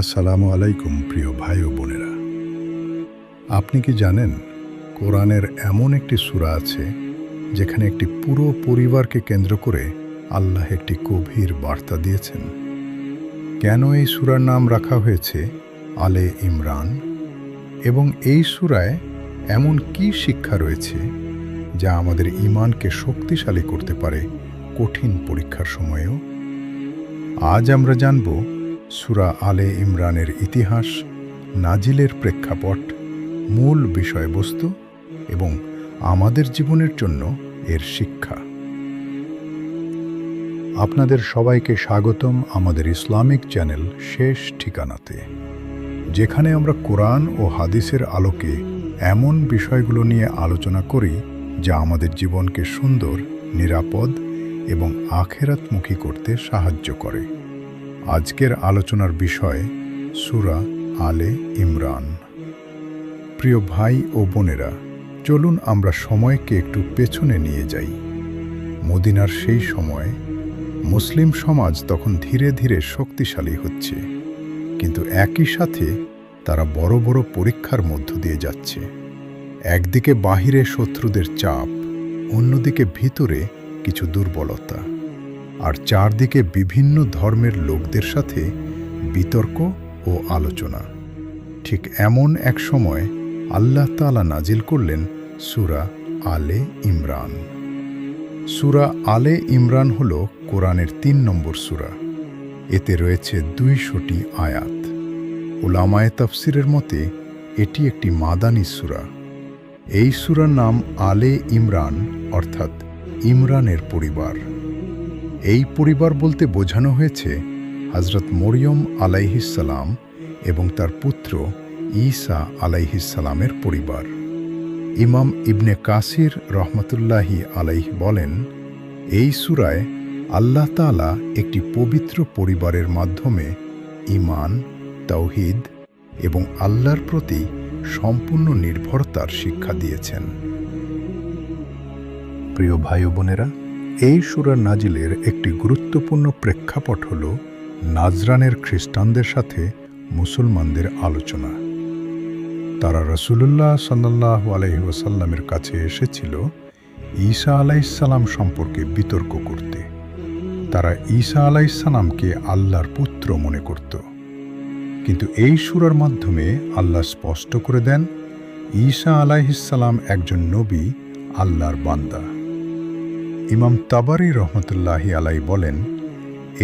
আসসালামু আলাইকুম প্রিয় ভাই ও বোনেরা। আপনি কি জানেন কোরআনের এমন একটি সূরা আছে যেখানে একটি পুরো পরিবারকে কেন্দ্র করে আল্লাহ একটি গভীর বার্তা দিয়েছেন? কেন এই সূরার নাম রাখা হয়েছে আলে ইমরান, এবং এই সূরায় এমন কি শিক্ষা রয়েছে যা আমাদের ঈমানকে শক্তিশালী করতে পারে কঠিন পরীক্ষার সময়েও? আজ আমরা জানব সূরা আলে ইমরানের ইতিহাস, নাজিলের প্রেক্ষাপট, মূল বিষয়বস্তু এবং আমাদের জীবনের জন্য এর শিক্ষা। আপনাদের সবাইকে স্বাগতম আমাদের ইসলামিক চ্যানেল শেষ ঠিকানাতে, যেখানে আমরা কোরআন ও হাদিসের আলোকে এমন বিষয়গুলো নিয়ে আলোচনা করি যা আমাদের জীবনকে সুন্দর, নিরাপদ এবং আখিরাতমুখী করতে সাহায্য করে। আজকের আলোচনার বিষয় সূরা আলে ইমরান। প্রিয় ভাই ও বোনেরা, চলুন আমরা সময়কে একটু পেছনে নিয়ে যাই। মদিনার সেই সময় মুসলিম সমাজ তখন ধীরে ধীরে শক্তিশালী হচ্ছে, কিন্তু একই সাথে তারা বড় বড় পরীক্ষার মধ্য দিয়ে যাচ্ছে। একদিকে বাহিরে শত্রুদের চাপ, অন্যদিকে ভিতরে কিছু দুর্বলতা, আর চারদিকে বিভিন্ন ধর্মের লোকদের সাথে বিতর্ক ও আলোচনা। ঠিক এমন এক সময় আল্লাহ তাআলা নাজিল করলেন সূরা আলে ইমরান। সূরা আলে ইমরান হল কোরআনের ৩ নম্বর সূরা। এতে রয়েছে ২০০টি আয়াত। উলামায়ে তাফসিরের মতে এটি একটি মাদানী সূরা। এই সূরার নাম আলে ইমরান, অর্থাৎ ইমরানের পরিবার। এই পরিবার বলতে বোঝানো হয়েছে হযরত মরিয়ম আলাইহিসসালাম এবং তার পুত্র ঈসা আলাইহিসসালামের পরিবার। ইমাম ইবনে কাসির রহমতুল্লাহি আলাইহি বলেন, এই সূরায় আল্লাহ তাআলা একটি পবিত্র পরিবারের মাধ্যমে ঈমান, তাওহীদ এবং আল্লাহর প্রতি সম্পূর্ণ নির্ভরতার শিক্ষা দিয়েছেন। প্রিয় ভাই ও বোনেরা, এই সূরা নাজিলের একটি গুরুত্বপূর্ণ প্রেক্ষাপট হল নাজরানের খ্রিস্টানদের সাথে মুসলমানদের আলোচনা। তারা রাসূলুল্লাহ সাল্লাল্লাহু আলাইহি ওয়াসাল্লামের কাছে এসেছিল ঈসা আলাইহিসসালাম সম্পর্কে বিতর্ক করতে। তারা ঈসা আলাইহিসসালামকে আল্লাহর পুত্র মনে করত, কিন্তু এই সূরার মাধ্যমে আল্লাহ স্পষ্ট করে দেন ঈসা আলাইহিসসালাম একজন নবী, আল্লাহর বান্দা। ইমাম তাবারী রহমতুল্লাহি আলাইহি বলেন,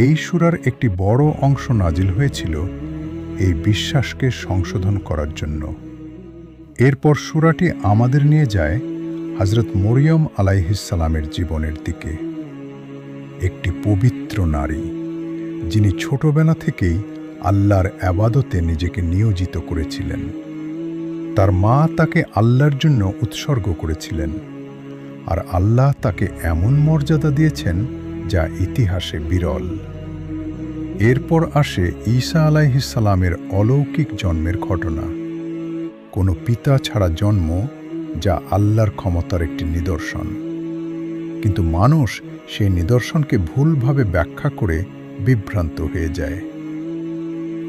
এই সূরার একটি বড় অংশ নাজিল হয়েছিল এই বিশ্বাসকে সংশোধন করার জন্য। এরপর সূরাটি আমাদের নিয়ে যায় হযরত মরিয়ম আলাইহিসসালামের জীবনের দিকে। একটি পবিত্র নারী, যিনি ছোটবেলা থেকেই আল্লাহর ইবাদতে নিজেকে নিয়োজিত করেছিলেন। তার মা তাকে আল্লাহর জন্য উৎসর্গ করেছিলেন, আর আল্লাহ তাকে এমন মর্যাদা দিয়েছেন যা ইতিহাসে বিরল। এরপর আসে ঈসা আলাইহিসসালামের অলৌকিক জন্মের ঘটনা। কোনো পিতা ছাড়া জন্ম, যা আল্লাহর ক্ষমতার একটি নিদর্শন। কিন্তু মানুষ সেই নিদর্শনকে ভুলভাবে ব্যাখ্যা করে বিভ্রান্ত হয়ে যায়।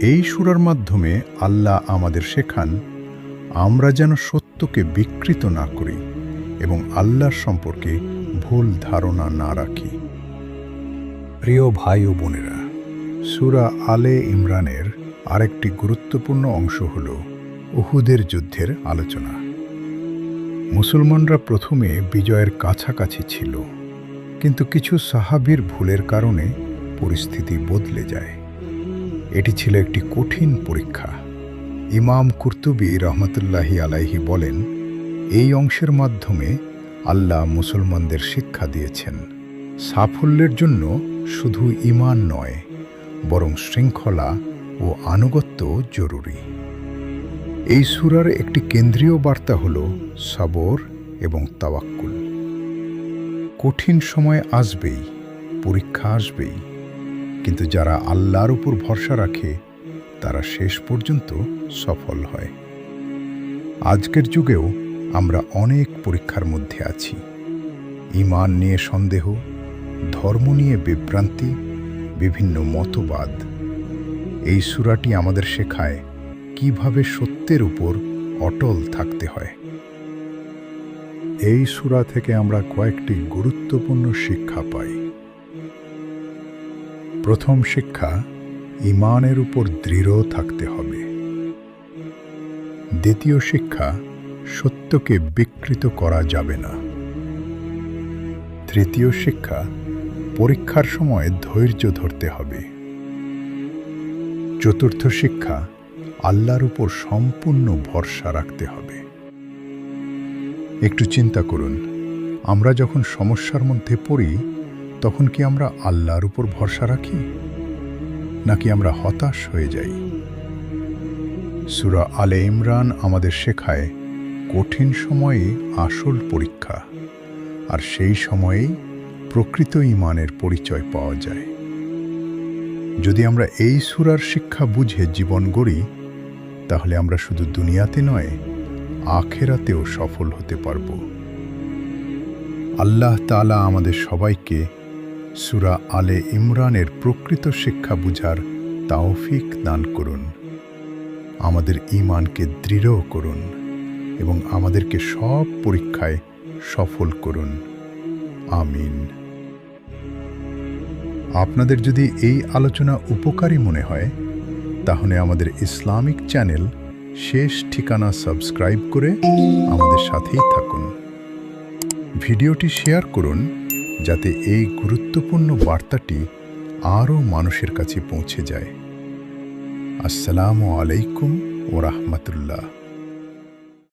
এই সূরার মাধ্যমে আল্লাহ আমাদের শেখান আমরা যেন সত্যকে বিকৃত না করি এবং আল্লাহর সম্পর্কে ভুল ধারণা না রাখি। প্রিয় ভাই ও বোনেরা, সূরা আলে ইমরানের আরেকটি গুরুত্বপূর্ণ অংশ হল উহুদের যুদ্ধের আলোচনা। মুসলমানরা প্রথমে বিজয়ের কাছাকাছি ছিল, কিন্তু কিছু সাহাবীর ভুলের কারণে পরিস্থিতি বদলে যায়। এটি ছিল একটি কঠিন পরীক্ষা। ইমাম কুরতুবী রহমতুল্লাহি আলাইহি বলেন, এই অংশের মাধ্যমে আল্লাহ মুসলমানদের শিক্ষা দিয়েছেন সাফল্যের জন্য শুধু ঈমান নয়, বরং শৃঙ্খলা ও আনুগত্য জরুরি। এই সূরার একটি কেন্দ্রীয় বার্তা হল সবর এবং তাওয়াক্কুল। কঠিন সময় আসবেই, পরীক্ষা আসবেই, কিন্তু যারা আল্লাহর উপর ভরসা রাখে তারা শেষ পর্যন্ত সফল হয়। আজকের যুগেও আমরা অনেক পরীক্ষার মধ্যে আছি। ঈমান নিয়ে সন্দেহ, ধর্ম নিয়ে বিভ্রান্তি, বিভিন্ন মতবাদ। এই সূরাটি আমাদের শেখায় কিভাবে সত্যের উপর অটল থাকতে হয়। এই সূরা থেকে আমরা কয়েকটি গুরুত্বপূর্ণ শিক্ষা পাই। প্রথম শিক্ষা, ঈমানের উপর দৃঢ় থাকতে হবে। দ্বিতীয় শিক্ষা, সত্যকে বিকৃত করা যাবে না। তৃতীয় শিক্ষা, পরীক্ষার সময় ধৈর্য ধরতে হবে। চতুর্থ শিক্ষা, আল্লাহর উপর সম্পূর্ণ ভরসা রাখতে হবে। একটু চিন্তা করুন, আমরা যখন সমস্যার মধ্যে পড়ি তখন কি আমরা আল্লাহর উপর ভরসা রাখি, নাকি আমরা হতাশ হয়ে যাই? সূরা আলে ইমরান আমাদের শেখায় কঠিন সময়ে আসল পরীক্ষা, আর সেই সময়েই প্রকৃত ঈমানের পরিচয় পাওয়া যায়। যদি আমরা এই সূরার শিক্ষা বুঝে জীবন গড়ি, তাহলে আমরা শুধু দুনিয়াতে নয়, আখিরাতেও সফল হতে পারব। আল্লাহ তাআলা আমাদের সবাইকে সূরা আলে ইমরানের প্রকৃত শিক্ষা বুঝার তাওফিক দান করুন। আমাদের ঈমানকে দৃঢ় করুন এবং আমাদেরকে সব পরীক্ষায় সফল করুন। আমিন। আপনাদের যদি এই আলোচনা উপকারী মনে হয়, তাহলে আমাদের ইসলামিক চ্যানেল শেষ ঠিকানা সাবস্ক্রাইব করে আমাদের সাথেই থাকুন। ভিডিওটি শেয়ার করুন যাতে এই গুরুত্বপূর্ণ বার্তাটি আরও মানুষের কাছে পৌঁছে যায়। আসসালামু আলাইকুম ওয়া রাহমাতুল্লাহ।